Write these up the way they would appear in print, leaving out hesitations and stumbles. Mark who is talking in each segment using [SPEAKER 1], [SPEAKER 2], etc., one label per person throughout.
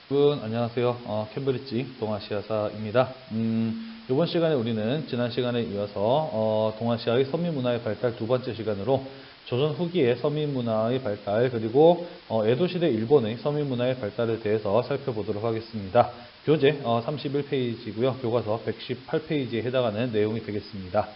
[SPEAKER 1] 여러분 안녕하세요. 캠브리지 동아시아사입니다. 이번 시간에 우리는 지난 시간에 이어서 동아시아의 서민문화의 발달 두 번째 시간으로 조선 후기의 서민문화의 발달 그리고 에도시대 일본의 서민문화의 발달에 대해서 살펴보도록 하겠습니다. 교재 31페이지고요. 교과서 118페이지에 해당하는 내용이 되겠습니다.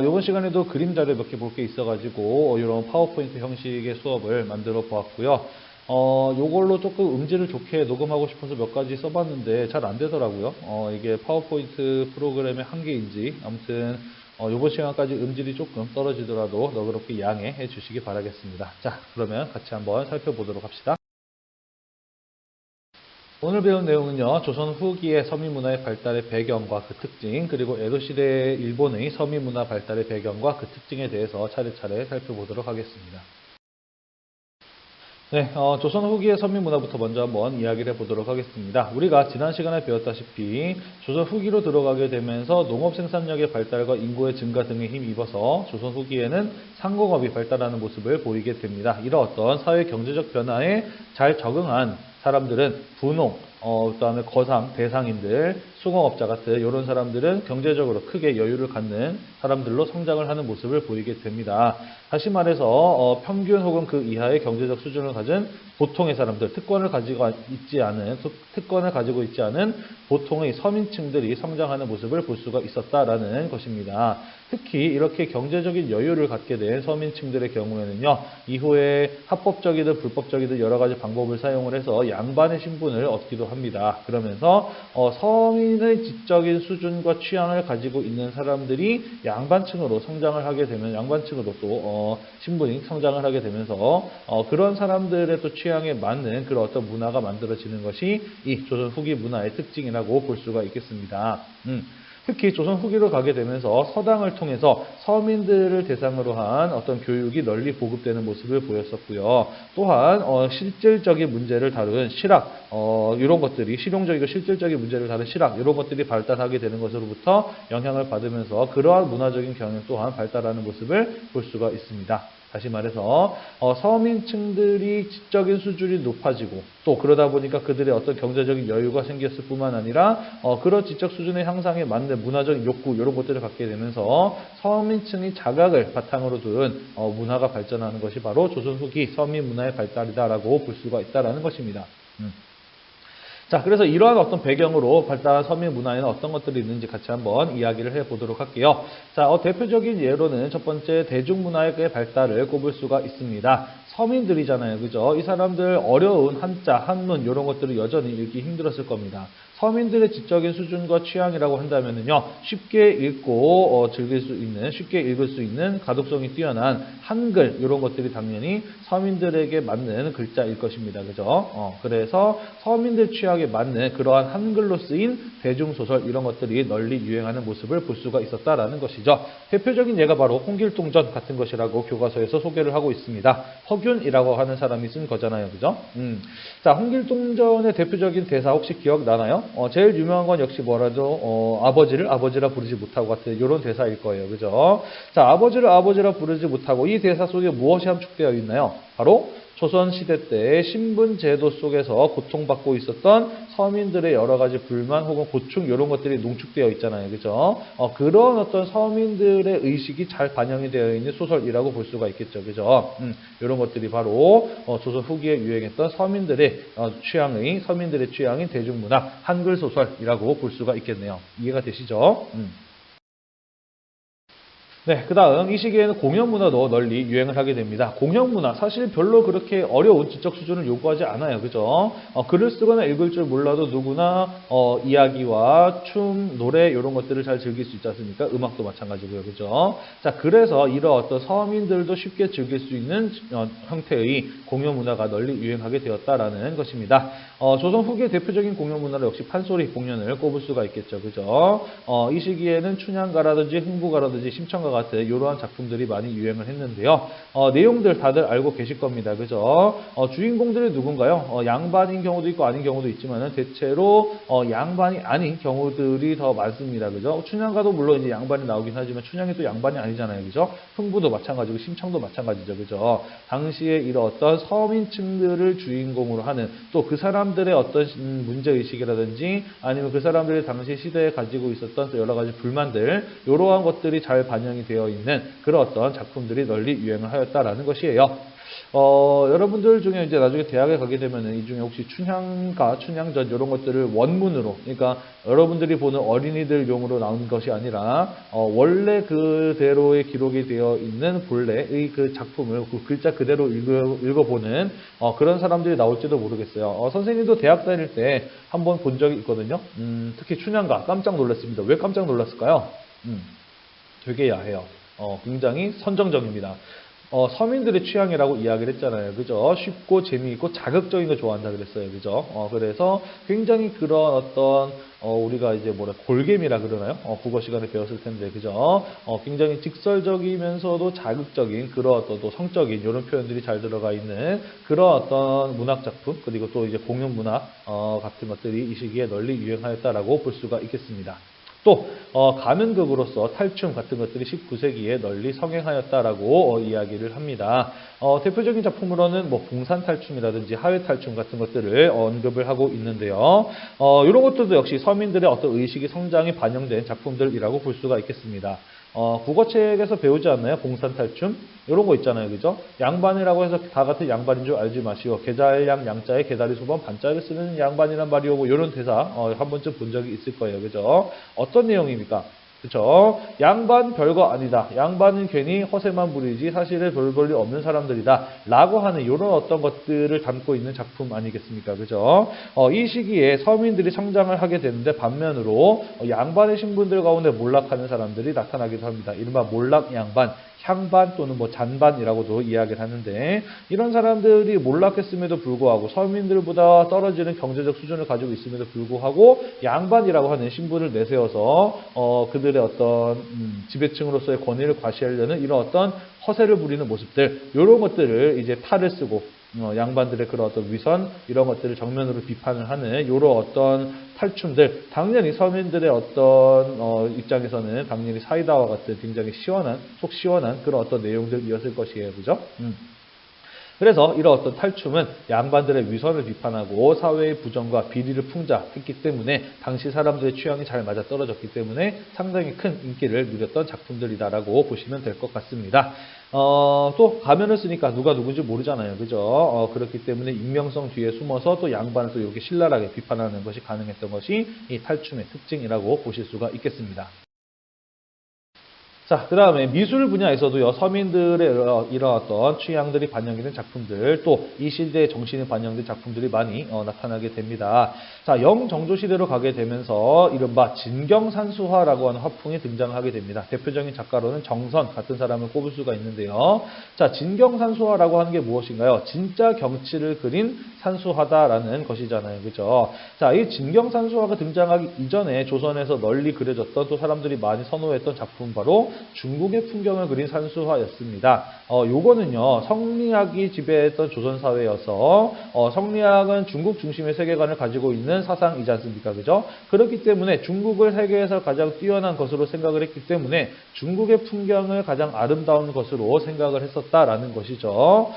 [SPEAKER 1] 이번 시간에도 그림 자료 몇 개 볼 게 있어가지고 이런 파워포인트 형식의 수업을 만들어 보았고요. 요걸로 조금 음질을 좋게 녹음하고 싶어서 몇 가지 써봤는데 잘 안 되더라고요. 이게 파워포인트 프로그램의 한계인지 아무튼 요번 시간까지 음질이 조금 떨어지더라도 너그럽게 양해해 주시기 바라겠습니다. 자, 그러면 같이 한번 살펴보도록 합시다. 오늘 배운 내용은요, 조선 후기의 서민문화의 발달의 배경과 그 특징, 그리고 에도시대 일본의 서민문화 발달의 배경과 그 특징에 대해서 차례차례 살펴보도록 하겠습니다. 네, 조선 후기의 서민문화부터 먼저 한번 이야기를 해보도록 하겠습니다. 우리가 지난 시간에 배웠다시피 조선 후기로 들어가게 되면서 농업 생산력의 발달과 인구의 증가 등에 힘입어서 조선 후기에는 상공업이 발달하는 모습을 보이게 됩니다. 이런 어떤 사회 경제적 변화에 잘 적응한 사람들은 분홍, 그다음에 거상, 대상인들, 수공업자 같은 이런 사람들은 경제적으로 크게 여유를 갖는 사람들로 성장을 하는 모습을 보이게 됩니다. 다시 말해서 평균 혹은 그 이하의 경제적 수준을 가진 보통의 사람들, 특권을 가지고 있지 않은 보통의 서민층들이 성장하는 모습을 볼 수가 있었다라는 것입니다. 특히 이렇게 경제적인 여유를 갖게 된 서민층들의 경우에는요, 이후에 합법적이든 불법적이든 여러 가지 방법을 사용을 해서 양반의 신분을 얻기도 합니다. 그러면서 서민의 지적인 수준과 취향을 가지고 있는 사람들이 양반층으로 성장을 하게 되면 양반층으로 또 신분이 성장을 하게 되면서 그런 사람들의 또 취향에 맞는 그런 어떤 문화가 만들어지는 것이 이 조선 후기 문화의 특징이라고 볼 수가 있겠습니다. 특히 조선 후기로 가게 되면서 서당을 통해서 서민들을 대상으로 한 어떤 교육이 널리 보급되는 모습을 보였었고요. 또한 실질적인 문제를 다룬 실학, 이런 것들이 실용적이고 실질적인 문제를 다룬 실학, 이런 것들이 발달하게 되는 것으로부터 영향을 받으면서 그러한 문화적인 경영 또한 발달하는 모습을 볼 수가 있습니다. 다시 말해서 서민층들이 지적인 수준이 높아지고 또 그러다 보니까 그들의 어떤 경제적인 여유가 생겼을 뿐만 아니라 그런 지적 수준의 향상에 맞는 문화적인 욕구 이런 것들을 갖게 되면서 서민층의 자각을 바탕으로 둔 문화가 발전하는 것이 바로 조선 후기 서민 문화의 발달이다라고 볼 수가 있다라는 것입니다. 자, 그래서 이러한 어떤 배경으로 발달한 서민 문화에는 어떤 것들이 있는지 같이 한번 이야기를 해보도록 할게요. 자, 대표적인 예로는 첫 번째 대중문화의 발달을 꼽을 수가 있습니다. 서민들이잖아요. 그죠? 이 사람들 어려운 한자, 한문 이런 것들을 여전히 읽기 힘들었을 겁니다. 서민들의 지적인 수준과 취향이라고 한다면요, 쉽게 읽고 즐길 수 있는, 쉽게 읽을 수 있는 가독성이 뛰어난 한글 이런 것들이 당연히 서민들에게 맞는 글자일 것입니다. 그죠? 그래서 서민들 취향에 맞는 그러한 한글로 쓰인 대중소설 이런 것들이 널리 유행하는 모습을 볼 수가 있었다라는 것이죠. 대표적인 예가 바로 홍길동전 같은 것이라고 교과서에서 소개를 하고 있습니다. 허균이라고 하는 사람이 쓴 거잖아요. 그죠? 자, 홍길동전의 대표적인 대사 혹시 기억나나요? 제일 유명한 건 역시 뭐라도 아버지를 아버지라 부르지 못하고 같은 이런 대사일 거예요. 그죠? 자, 아버지를 아버지라 부르지 못하고 이 대사 속에 무엇이 함축되어 있나요? 바로 조선시대 때 신분제도 속에서 고통받고 있었던 서민들의 여러 가지 불만 혹은 고충 이런 것들이 농축되어 있잖아요. 그죠? 그런 어떤 서민들의 의식이 잘 반영이 되어 있는 소설이라고 볼 수가 있겠죠. 그죠? 이런 것들이 바로 조선 후기에 유행했던 서민들의 취향인 대중문화 한글 소설이라고 볼 수가 있겠네요. 이해가 되시죠? 네, 그 다음 이 시기에는 공연문화도 널리 유행을 하게 됩니다. 공연문화 사실 별로 그렇게 어려운 지적 수준을 요구하지 않아요. 그죠? 글을 쓰거나 읽을 줄 몰라도 누구나 이야기와 춤, 노래 이런 것들을 잘 즐길 수 있지 않습니까? 음악도 마찬가지고요. 그죠? 자, 그래서 이런 어떤 서민들도 쉽게 즐길 수 있는 형태의 공연문화가 널리 유행하게 되었다라는 것입니다. 조선 후기의 대표적인 공연문화로 역시 판소리 공연을 꼽을 수가 있겠죠. 그죠? 이 시기에는 춘향가라든지 흥부가라든지 심청가 같은 이러한 작품들이 많이 유행을 했는데요. 내용들 다들 알고 계실 겁니다. 그죠? 주인공들이 누군가요? 양반인 경우도 있고 아닌 경우도 있지만은 대체로 양반이 아닌 경우들이 더 많습니다. 그죠? 춘향가도 물론 이제 양반이 나오긴 하지만 춘향이 또 양반이 아니잖아요. 그죠? 흥부도 마찬가지고 심청도 마찬가지죠. 그죠? 당시에 이런 어떤 서민층들을 주인공으로 하는 또 그 사람들의 어떤 문제의식이라든지 아니면 그 사람들이 당시 시대에 가지고 있었던 또 여러 가지 불만들 이러한 것들이 잘 반영이 되어 있는 그런 어떤 작품들이 널리 유행을 하였다라는 것이에요. 여러분들 중에 이제 나중에 대학에 가게 되면은 이 중에 혹시 춘향가, 춘향전 이런 것들을 원문으로, 그러니까 여러분들이 보는 어린이들용으로 나온 것이 아니라 원래 그대로의 기록이 되어 있는 본래의 그 작품을 그 글자 그대로 읽어보는 그런 사람들이 나올지도 모르겠어요. 선생님도 대학 다닐 때 한번 본 적이 있거든요. 특히 춘향가 깜짝 놀랐습니다. 왜 깜짝 놀랐을까요? 되게 야해요. 굉장히 선정적입니다. 서민들의 취향이라고 이야기를 했잖아요. 그죠? 쉽고 재미있고 자극적인 거 좋아한다 그랬어요. 그죠? 그래서 굉장히 그런 어떤, 우리가 이제 골개미라 그러나요? 국어 시간에 배웠을 텐데, 그죠? 굉장히 직설적이면서도 자극적인 그런 어떤 또 성적인 이런 표현들이 잘 들어가 있는 그런 어떤 문학 작품, 그리고 또 이제 공연 문학, 같은 것들이 이 시기에 널리 유행하였다라고 볼 수가 있겠습니다. 또 가면극으로서 탈춤 같은 것들이 19세기에 널리 성행하였다라고 이야기를 합니다. 대표적인 작품으로는 뭐 봉산탈춤이라든지 하회탈춤 같은 것들을 언급을 하고 있는데요. 이런 것들도 역시 서민들의 어떤 의식이 성장이 반영된 작품들이라고 볼 수가 있겠습니다. 국어책에서 배우지 않나요? 봉산탈춤? 이런 거 있잖아요. 그죠? 양반이라고 해서 다 같은 양반인 줄 알지 마시오. 계잘양 양자에 계다리 소번 반자를 쓰는 양반이란 말이오. 뭐 이런 대사 한 번쯤 본 적이 있을 거예요. 그죠? 어떤 내용입니까? 그쵸? 양반 별거 아니다. 양반은 괜히 허세만 부리지 사실은 별 볼일 없는 사람들이다. 라고 하는 이런 어떤 것들을 담고 있는 작품 아니겠습니까? 그죠? 이 시기에 서민들이 성장을 하게 되는데 반면으로 양반의 신분들 가운데 몰락하는 사람들이 나타나기도 합니다. 이른바 몰락 양반, 향반 또는 뭐 잔반이라고도 이야기를 하는데 이런 사람들이 몰락했음에도 불구하고 서민들보다 떨어지는 경제적 수준을 가지고 있음에도 불구하고 양반이라고 하는 신분을 내세워서 그들의 어떤 지배층으로서의 권위를 과시하려는 이런 어떤 허세를 부리는 모습들 이런 것들을 이제 탈을 쓰고 양반들의 그런 어떤 위선 이런 것들을 정면으로 비판을 하는 이런 어떤 탈춤들 당연히 서민들의 어떤 입장에서는 당연히 사이다와 같은 굉장히 시원한 속 시원한 그런 어떤 내용들이었을 것이에요, 그죠? 그래서 이런 어떤 탈춤은 양반들의 위선을 비판하고 사회의 부정과 비리를 풍자했기 때문에 당시 사람들의 취향이 잘 맞아 떨어졌기 때문에 상당히 큰 인기를 누렸던 작품들이다라고 보시면 될 것 같습니다. 또 가면을 쓰니까 누가 누군지 모르잖아요. 그죠? 그렇기 때문에 익명성 뒤에 숨어서 또 양반을 또 이렇게 신랄하게 비판하는 것이 가능했던 것이 이 탈춤의 특징이라고 보실 수가 있겠습니다. 자, 그 다음에 미술 분야에서도요, 서민들의 이런 어떤 취향들이 반영이 된 작품들, 또 이 시대의 정신이 반영된 작품들이 많이 나타나게 됩니다. 자, 영정조 시대로 가게 되면서 이른바 진경산수화라고 하는 화풍이 등장하게 됩니다. 대표적인 작가로는 정선 같은 사람을 꼽을 수가 있는데요. 자, 진경산수화라고 하는 게 무엇인가요? 진짜 경치를 그린 산수화다라는 것이잖아요. 그죠? 자, 이 진경산수화가 등장하기 이전에 조선에서 널리 그려졌던 또 사람들이 많이 선호했던 작품 바로 중국의 풍경을 그린 산수화였습니다. 요거는요, 성리학이 지배했던 조선사회여서, 성리학은 중국 중심의 세계관을 가지고 있는 사상이지 않습니까? 그죠? 그렇기 때문에 중국을 세계에서 가장 뛰어난 것으로 생각을 했기 때문에 중국의 풍경을 가장 아름다운 것으로 생각을 했었다라는 것이죠.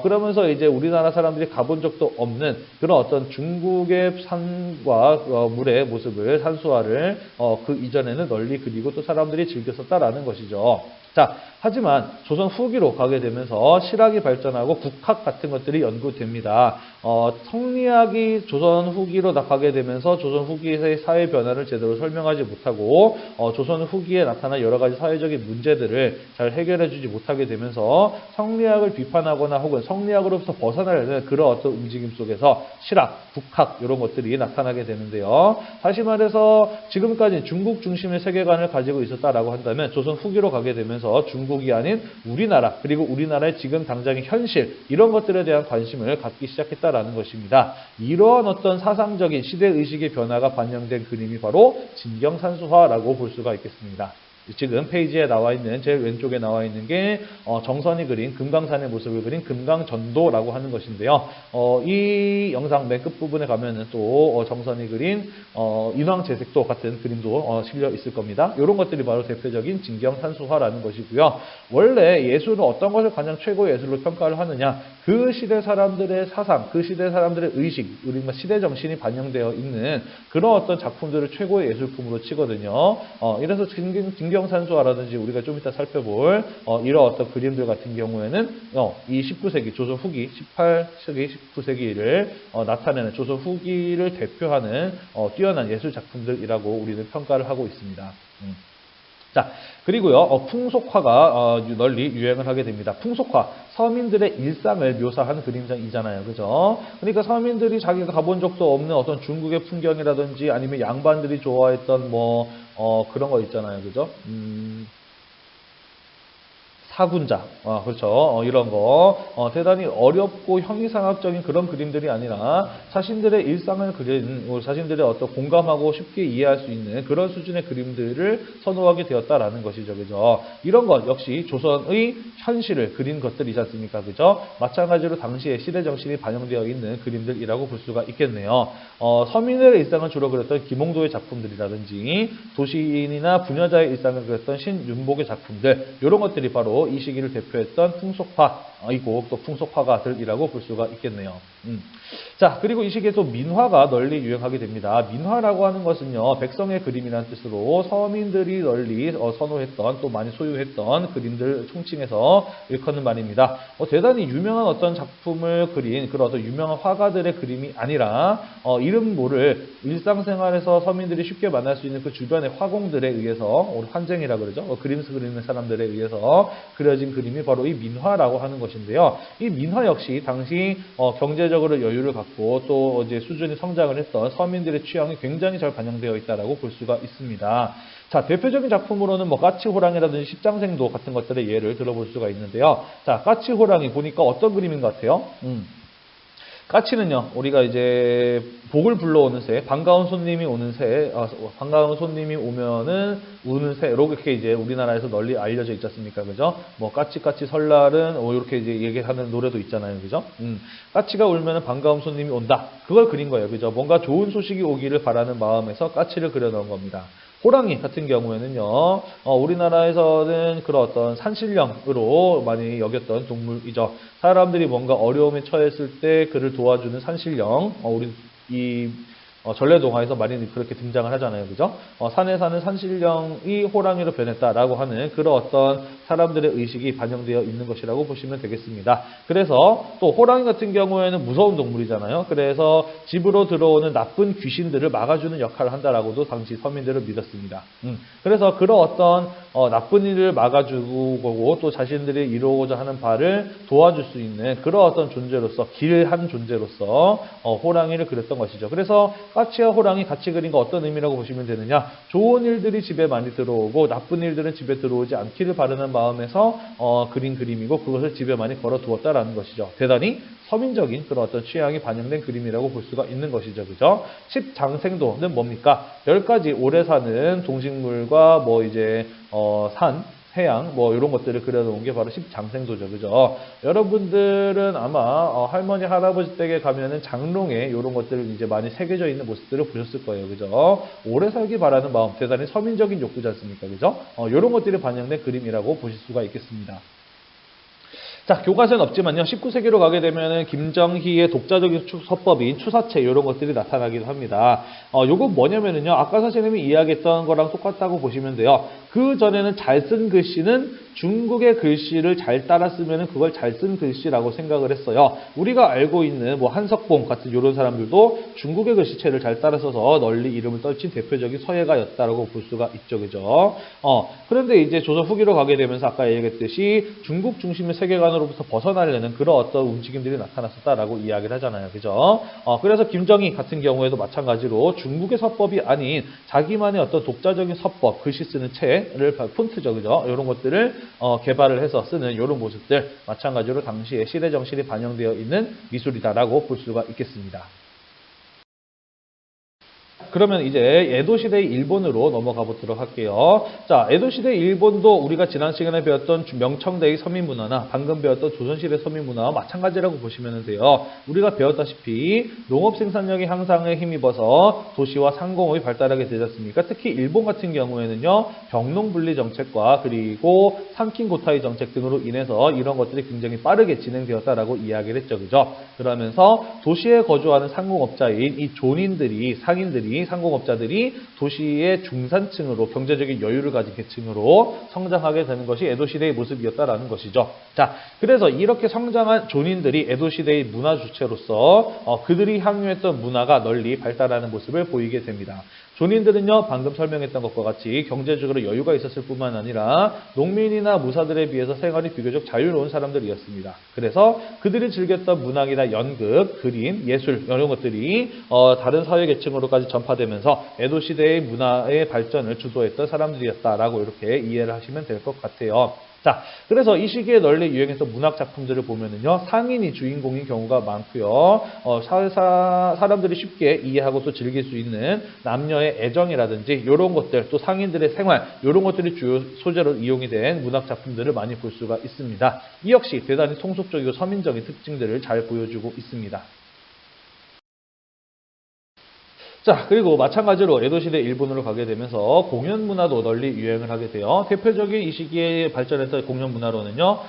[SPEAKER 1] 그러면서 이제 우리나라 사람들이 가본 적도 없는 그런 어떤 중국의 산과 물의 모습을, 산수화를 그 이전에는 널리 그리고 또 사람들이 즐겼었다라는 것이죠. 자, 하지만 조선 후기로 가게 되면서 실학이 발전하고 국학 같은 것들이 연구됩니다. 성리학이 조선 후기로 가게 되면서 조선 후기의 사회 변화를 제대로 설명하지 못하고 조선 후기에 나타난 여러 가지 사회적인 문제들을 잘 해결해주지 못하게 되면서 성리학을 비판하거나 혹은 성리학으로부터 벗어나려는 그런 어떤 움직임 속에서 실학, 국학 이런 것들이 나타나게 되는데요. 다시 말해서 지금까지 중국 중심의 세계관을 가지고 있었다라고 한다면 조선 후기로 가게 되면서 중국이 아닌 우리나라 그리고 우리나라의 지금 당장의 현실 이런 것들에 대한 관심을 갖기 시작했다라는 것입니다. 이러한 어떤 사상적인 시대의식의 변화가 반영된 그림이 바로 진경산수화라고 볼 수가 있겠습니다. 지금 페이지에 나와 있는 제일 왼쪽에 나와 있는 게 정선이 그린 금강산의 모습을 그린 금강전도라고 하는 것인데요. 이 영상 맨 끝부분에 가면은 또 정선이 그린 인왕제색도 같은 그림도 실려 있을 겁니다. 이런 것들이 바로 대표적인 진경탄수화라는 것이고요. 원래 예술은 어떤 것을 가장 최고의 예술로 평가를 하느냐? 그 시대 사람들의 사상, 그 시대 사람들의 의식, 우리 시대 정신이 반영되어 있는 그런 어떤 작품들을 최고의 예술품으로 치거든요. 이래서 진경탄수화라든지 우리가 좀 이따 살펴볼 이런 어떤 그림들 같은 경우에는 이 19세기 조선 후기, 18세기, 19세기를 나타내는 조선 후기를 대표하는 뛰어난 예술 작품들이라고 우리는 평가를 하고 있습니다. 자, 그리고요, 풍속화가 널리 유행을 하게 됩니다. 풍속화, 서민들의 일상을 묘사한 그림이잖아요. 그죠? 그러니까 서민들이 자기가 가본 적도 없는 어떤 중국의 풍경이라든지 아니면 양반들이 좋아했던 그런 거 있잖아요. 그죠? 사군자, 그렇죠. 이런 거 대단히 어렵고 형이상학적인 그런 그림들이 아니라 자신들의 일상을 그린, 자신들의 어떤 공감하고 쉽게 이해할 수 있는 그런 수준의 그림들을 선호하게 되었다라는 것이죠, 그죠. 이런 것 역시 조선의 현실을 그린 것들이지 않습니까, 그죠. 마찬가지로 당시의 시대 정신이 반영되어 있는 그림들이라고 볼 수가 있겠네요. 서민들의 일상을 주로 그렸던 김홍도의 작품들이라든지 도시인이나 부녀자의 일상을 그렸던 신윤복의 작품들, 이런 것들이 바로 이 시기를 대표했던 풍속화이고 또 풍속화가들이라고 볼 수가 있겠네요. 자, 그리고 이 시기에 또 민화가 널리 유행하게 됩니다. 민화라고 하는 것은요, 백성의 그림이라는 뜻으로 서민들이 널리 선호했던 또 많이 소유했던 그림들 총칭해서 일컫는 말입니다. 대단히 유명한 어떤 작품을 그린 그런 어떤 유명한 화가들의 그림이 아니라 이름 모를 일상생활에서 서민들이 쉽게 만날 수 있는 그 주변의 화공들에 의해서 환쟁이라 그러죠. 그림 그리는 사람들에 의해서 그려진 그림이 바로 이 민화라고 하는 것인데요. 이 민화 역시 당시 경제적으로 여유를 갖고 또 이제 수준이 성장을 했던 서민들의 취향이 굉장히 잘 반영되어 있다라고 볼 수가 있습니다. 자, 대표적인 작품으로는 까치호랑이라든지 십장생도 같은 것들의 예를 들어볼 수가 있는데요. 자, 까치호랑이 보니까 어떤 그림인 것 같아요? 까치는요, 우리가 이제 복을 불러오는 새, 반가운 손님이 오는 새, 반가운 손님이 오면은 우는 새, 이렇게 이제 우리나라에서 널리 알려져 있지 않습니까? 그죠? 까치까치 설날은, 이렇게 이제 얘기하는 노래도 있잖아요. 그죠? 까치가 울면은 반가운 손님이 온다. 그걸 그린 거예요. 그죠? 뭔가 좋은 소식이 오기를 바라는 마음에서 까치를 그려 넣은 겁니다. 호랑이 같은 경우에는요, 우리나라에서는 그런 어떤 산신령으로 많이 여겼던 동물이죠. 사람들이 뭔가 어려움에 처했을 때 그를 도와주는 산신령, 우리 전래동화에서 많이 그렇게 등장을 하잖아요. 그죠? 산에 사는 산신령이 호랑이로 변했다라고 하는 그런 어떤 사람들의 의식이 반영되어 있는 것이라고 보시면 되겠습니다. 그래서 또 호랑이 같은 경우에는 무서운 동물이잖아요. 그래서 집으로 들어오는 나쁜 귀신들을 막아주는 역할을 한다라고도 당시 서민들은 믿었습니다. 그래서 그런 어떤 나쁜 일을 막아주고 또 자신들이 이루고자 하는 바를 도와줄 수 있는 그런 어떤 존재로서, 길한 존재로서 호랑이를 그렸던 것이죠. 그래서 까치와 호랑이 같이 그린 거 어떤 의미라고 보시면 되느냐? 좋은 일들이 집에 많이 들어오고 나쁜 일들은 집에 들어오지 않기를 바라는 마음에서 그린 그림이고 그것을 집에 많이 걸어두었다라는 것이죠. 대단히 서민적인 그런 어떤 취향이 반영된 그림이라고 볼 수가 있는 것이죠. 그죠? 십장생도는 뭡니까? 10가지 오래 사는 동식물과 산, 해양, 이런 것들을 그려놓은 게 바로 십장생도죠. 그죠? 여러분들은 아마, 할머니, 할아버지 댁에 가면은 장롱에 이런 것들을 이제 많이 새겨져 있는 모습들을 보셨을 거예요. 그죠? 오래 살기 바라는 마음, 대단히 서민적인 욕구지 않습니까? 그죠? 이런 것들이 반영된 그림이라고 보실 수가 있겠습니다. 자, 교과서는 없지만요. 19세기로 가게 되면은 김정희의 독자적인 서법인 추사체 이런 것들이 나타나기도 합니다. 요건 뭐냐면은요. 아까 선생님이 이야기했던 거랑 똑같다고 보시면 돼요. 그 전에는 잘 쓴 글씨는 중국의 글씨를 잘 따라 쓰면은 그걸 잘 쓴 글씨라고 생각을 했어요. 우리가 알고 있는 한석봉 같은 이런 사람들도 중국의 글씨체를 잘 따라 써서 널리 이름을 떨친 대표적인 서예가였다라고 볼 수가 있죠. 그죠? 그런데 이제 조선 후기로 가게 되면서 아까 얘기했듯이 중국 중심의 세계관으로부터 벗어나려는 그런 어떤 움직임들이 나타났었다라고 이야기를 하잖아요. 그죠? 그래서 김정희 같은 경우에도 마찬가지로 중국의 서법이 아닌 자기만의 어떤 독자적인 서법, 글씨 쓰는 체를 폰트죠. 그죠? 이런 것들을 개발을 해서 쓰는 이런 모습들 마찬가지로 당시의 시대 정신이 반영되어 있는 미술이다라고 볼 수가 있겠습니다. 그러면 이제 에도시대 일본으로 넘어가 보도록 할게요. 자, 에도시대 일본도 우리가 지난 시간에 배웠던 명청대의 서민문화나 방금 배웠던 조선시대 서민문화와 마찬가지라고 보시면 돼요. 우리가 배웠다시피 농업 생산력이 향상에 힘입어서 도시와 상공업이 발달하게 되지 않습니까? 특히 일본 같은 경우에는요, 병농분리 정책과 그리고 삼킨고타이 정책 등으로 인해서 이런 것들이 굉장히 빠르게 진행되었다라고 이야기를 했죠. 그죠? 그러면서 도시에 거주하는 상공업자인 이 존인들이, 상공업자들이 도시의 중산층으로 경제적인 여유를 가진 계층으로 성장하게 되는 것이 에도시대의 모습이었다라는 것이죠. 자, 그래서 이렇게 성장한 존인들이 에도시대의 문화 주체로서 그들이 향유했던 문화가 널리 발달하는 모습을 보이게 됩니다. 존인들은요, 방금 설명했던 것과 같이 경제적으로 여유가 있었을 뿐만 아니라 농민이나 무사들에 비해서 생활이 비교적 자유로운 사람들이었습니다. 그래서 그들이 즐겼던 문학이나 연극, 그림, 예술 이런 것들이 다른 사회 계층으로까지 전파되면서 에도 시대의 문화의 발전을 주도했던 사람들이었다라고 이렇게 이해를 하시면 될 것 같아요. 자, 그래서 이 시기에 널리 유행했던 문학 작품들을 보면은요, 상인이 주인공인 경우가 많고요. 사람들이 쉽게 이해하고 또 즐길 수 있는 남녀의 애정이라든지 이런 것들, 또 상인들의 생활 이런 것들이 주요 소재로 이용이 된 문학 작품들을 많이 볼 수가 있습니다. 이 역시 대단히 통속적이고 서민적인 특징들을 잘 보여주고 있습니다. 자, 그리고 마찬가지로 에도시대 일본으로 가게 되면서 공연 문화도 널리 유행을 하게 돼요. 대표적인 이 시기에 발전했던 공연 문화로는요,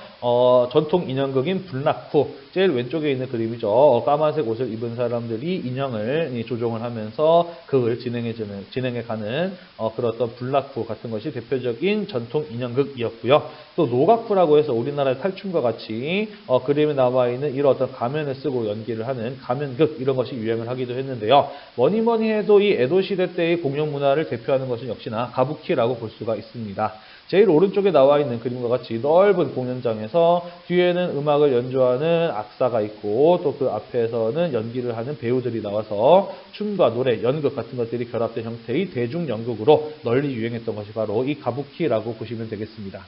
[SPEAKER 1] 전통 인형극인 불나쿠, 제일 왼쪽에 있는 그림이죠. 까만색 옷을 입은 사람들이 인형을 조종을 하면서 극을 진행해가는 그런 어떤 불나쿠 같은 것이 대표적인 전통 인형극이었고요. 또 노가쿠라고 해서 우리나라의 탈춤과 같이 그림에 나와 있는 이런 어떤 가면을 쓰고 연기를 하는 가면극 이런 것이 유행을 하기도 했는데요. 뭐니 해도 이 에도 시대 때의 공연 문화를 대표하는 것은 역시나 가부키라고 볼 수가 있습니다. 제일 오른쪽에 나와 있는 그림과 같이 넓은 공연장에서 뒤에는 음악을 연주하는 악사가 있고 또 그 앞에서는 연기를 하는 배우들이 나와서 춤과 노래, 연극 같은 것들이 결합된 형태의 대중연극으로 널리 유행했던 것이 바로 이 가부키라고 보시면 되겠습니다.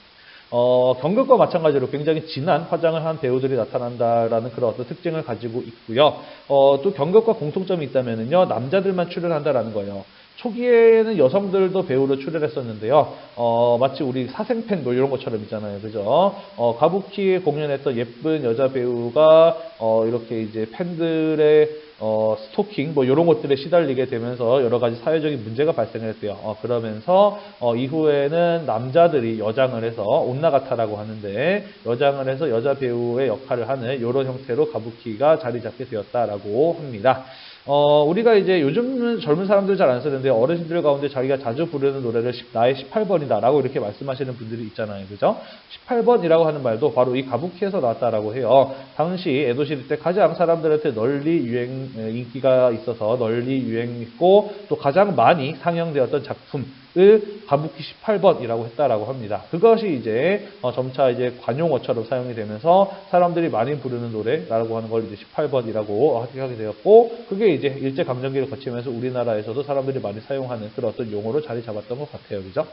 [SPEAKER 1] 경극과 마찬가지로 굉장히 진한 화장을 한 배우들이 나타난다라는 그런 어떤 특징을 가지고 있고요. 또 경극과 공통점이 있다면요, 남자들만 출연한다라는 거예요. 초기에는 여성들도 배우로 출연했었는데요. 마치 우리 사생팬 뭐 이런 것처럼 있잖아요. 그죠? 가부키에 공연했던 예쁜 여자 배우가 이렇게 이제 팬들의 스토킹 뭐 이런 것들에 시달리게 되면서 여러 가지 사회적인 문제가 발생했대요. 그러면서 이후에는 남자들이 여장을 해서 온나가타라고 하는데 여장을 해서 여자 배우의 역할을 하는 이런 형태로 가부키가 자리 잡게 되었다라고 합니다. 우리가 이제 요즘은 젊은 사람들 잘 안 쓰는데 어르신들 가운데 자기가 자주 부르는 노래를 나의 18번이다 라고 이렇게 말씀하시는 분들이 있잖아요. 그죠? 18번이라고 하는 말도 바로 이 가부키에서 나왔다라고 해요. 당시 에도시대 때 가장 사람들한테 널리 인기가 있어서 널리 유행했고 또 가장 많이 상영되었던 작품을 가부키 18번이라고 했다라고 합니다. 그것이 이제 점차 이제 관용어처럼 사용이 되면서 사람들이 많이 부르는 노래라고 하는 걸 이제 18번이라고 하게 되었고 그게 이제 일제 강점기를 거치면서 우리나라에서도 사람들이 많이 사용하는 그런 어떤 용어로 자리 잡았던 것 같아요. 그죠?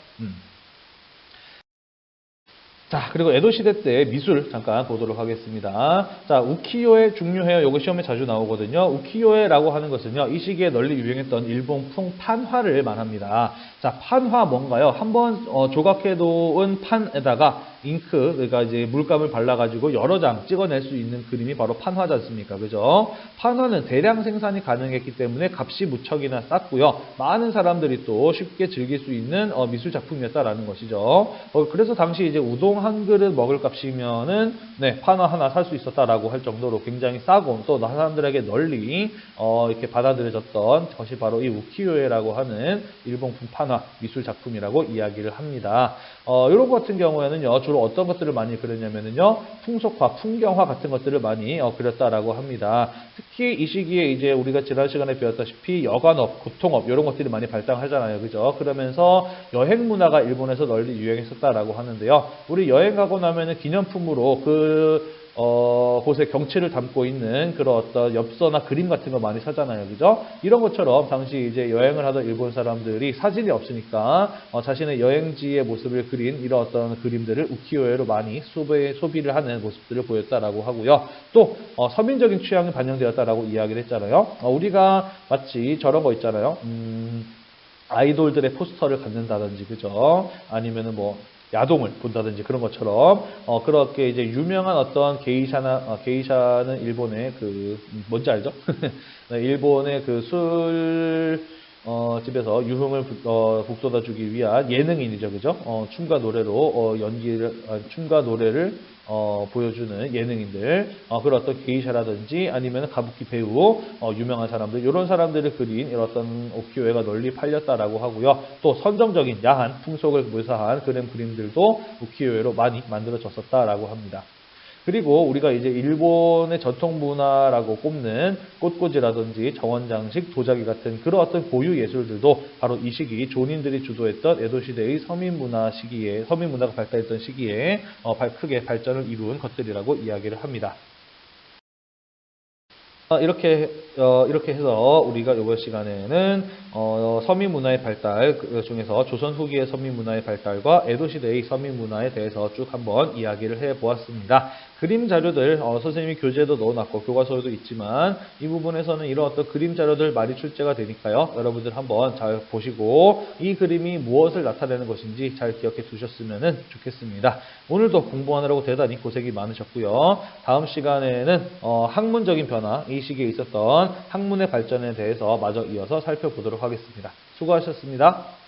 [SPEAKER 1] 자, 그리고 에도 시대 때 미술 잠깐 보도록 하겠습니다. 자, 우키요에 중요해요. 요거 시험에 자주 나오거든요. 우키요에라고 하는 것은요, 이 시기에 널리 유행했던 일본풍 판화를 말합니다. 자, 판화 뭔가요? 한번 조각해 놓은 판에다가 잉크, 그러니까 이제 물감을 발라가지고 여러 장 찍어낼 수 있는 그림이 바로 판화지 않습니까? 그죠? 판화는 대량 생산이 가능했기 때문에 값이 무척이나 쌌고요. 많은 사람들이 또 쉽게 즐길 수 있는 미술 작품이었다라는 것이죠. 그래서 당시 이제 우동 한 그릇 먹을 값이면은 판화 하나 살 수 있었다라고 할 정도로 굉장히 싸고 또 사람들에게 널리 이렇게 받아들여졌던 것이 바로 이 우키요에라고 하는 일본풍 판화 미술 작품이라고 이야기를 합니다. 이런 것 같은 경우에는요, 주로 어떤 것들을 많이 그렸냐면요, 풍속화, 풍경화 같은 것들을 많이 그렸다라고 합니다. 특히 이 시기에 이제 우리가 지난 시간에 배웠다시피 여관업, 교통업 이런 것들이 많이 발달하잖아요, 그죠? 그러면서 여행 문화가 일본에서 널리 유행했었다라고 하는데요. 우리 여행 가고 나면은 기념품으로 그 곳의 경치를 담고 있는 그런 어떤 엽서나 그림 같은 거 많이 사잖아요. 그죠? 이런 것처럼 당시 이제 여행을 하던 일본 사람들이 사진이 없으니까 자신의 여행지의 모습을 그린 이런 어떤 그림들을 우키요에로 많이 소비를 하는 모습들을 보였다라고 하고요. 또 서민적인 취향이 반영되었다라고 이야기를 했잖아요. 우리가 마치 저런 거 있잖아요. 아이돌들의 포스터를 갖는다든지, 그죠? 아니면은 뭐, 야동을 본다든지 그런 것처럼, 그렇게 이제 유명한 어떤 게이샤는 일본의 뭔지 알죠? 네, 일본의 집에서 유흥을 북돋아주기 위한 예능인이죠, 그죠? 춤과 노래로, 춤과 노래를 보여주는 예능인들, 그런 어떤 게이샤라든지 아니면 가부키 배우, 유명한 사람들, 이런 사람들을 그린 이런 어떤 우키요에가 널리 팔렸다라고 하고요. 또 선정적인 야한 풍속을 묘사한 그런 그림들도 우키요에로 많이 만들어졌었다라고 합니다. 그리고 우리가 이제 일본의 전통 문화라고 꼽는 꽃꽂이라든지 정원장식, 도자기 같은 그런 어떤 고유 예술들도 바로 이 시기 조닌들이 주도했던 에도 시대의 서민문화가 발달했던 시기에 크게 발전을 이룬 것들이라고 이야기를 합니다. 이렇게 해서 우리가 이번 시간에는 서민 문화의 발달 중에서 조선 후기의 서민 문화의 발달과 에도 시대의 서민 문화에 대해서 쭉 한번 이야기를 해 보았습니다. 그림 자료들 선생님이 교재에도 넣어놨고 교과서에도 있지만 이 부분에서는 이런 어떤 그림 자료들 많이 출제가 되니까요. 여러분들 한번 잘 보시고 이 그림이 무엇을 나타내는 것인지 잘 기억해 두셨으면 좋겠습니다. 오늘도 공부하느라고 대단히 고생이 많으셨고요. 다음 시간에는 학문적인 변화, 이 시기에 있었던 학문의 발전에 대해서 마저 이어서 살펴보도록 하겠습니다. 수고하셨습니다.